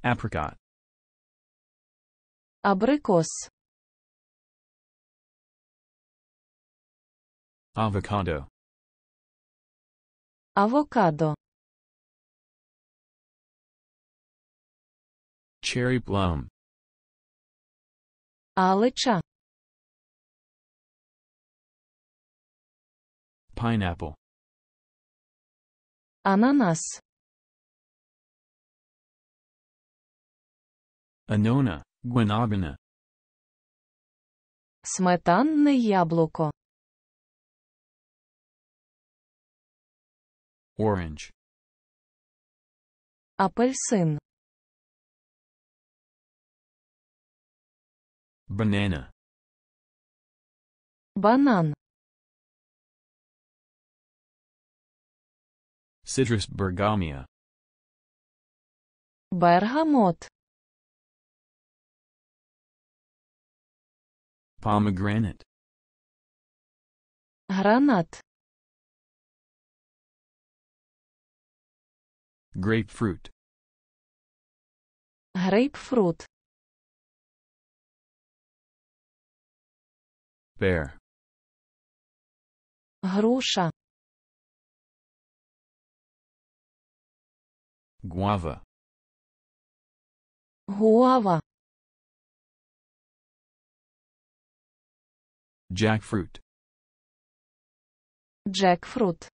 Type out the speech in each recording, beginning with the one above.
apricot, Абрикос. avocado, Авокадо. cherry plum, Алича. pineapple, Ананас. annona, guanabana, Сметанне яблуко. orange, Апельсин. banana, Банан. citrus bergamia, Бергамот. pomegranate, Гранат. grapefruit, Грейпфрут. pear, Груша. guava, Гуава. jackfruit, Джекфрут.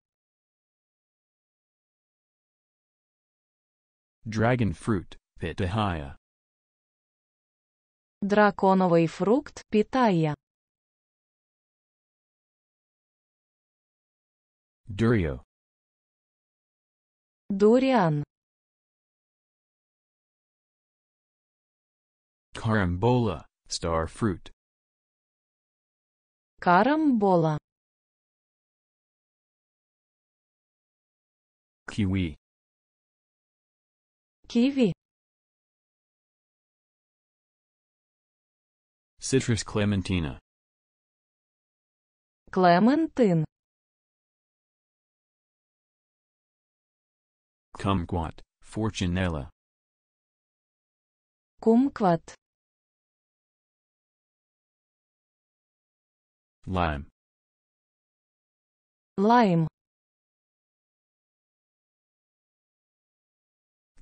dragon fruit, pitahaya, Драконовий фрукт. Пітая. durio, Дуріан. carambola, star fruit, Карамбола. kiwi, Ківі. citrus clementina, Клементин. kumquat, fortunella, Кумкват. lime, Лайм.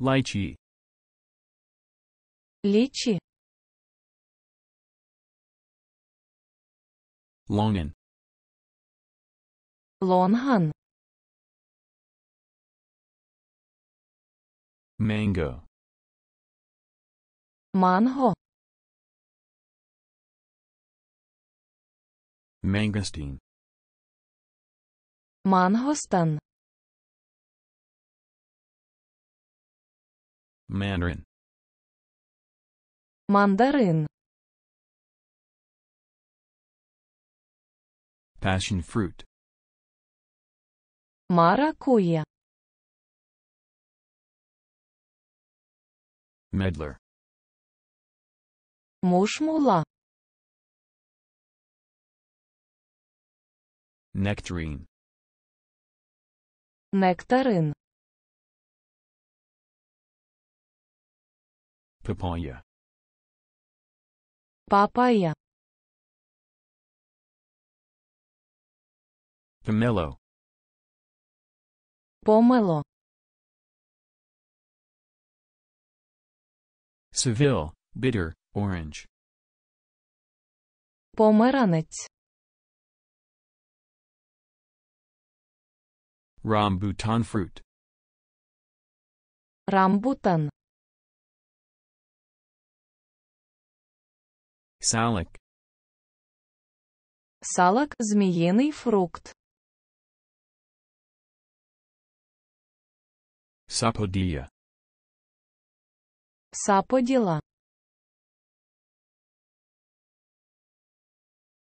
lychee, Лічі. longan, Лонган. mango, Манго. mangosteen, Мангостан. mandarin, Мандарин. passion fruit, Маракуя. medlar, Мушмула. nectarine, Нектарин. papaya, Папая. pomelo, Помело. Seville, bitter, orange, Померанець. rambutan fruit, Рамбутан. salak, Салак – зміїний фрукт. sapodilla, Саподіла.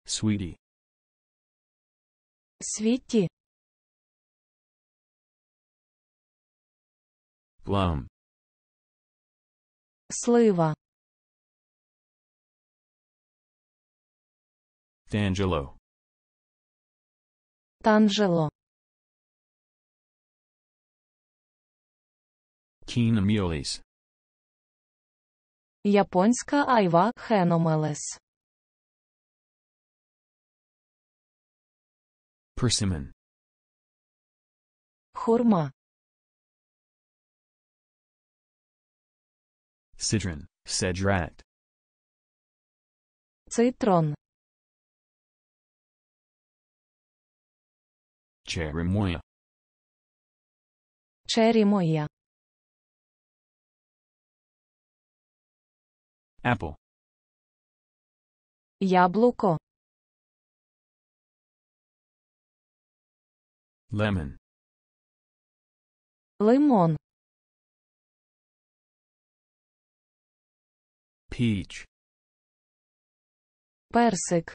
sweetie, Світі. plum, Слива. tangelo, Танжело. quinomules, Японська айва хеномелес. Persimmon. Хурма. Citron. Cedrat. Цитрон. Cherimoya. Черімоя. Apple. Яблуко. Lemon. Лимон. Peach. Персик.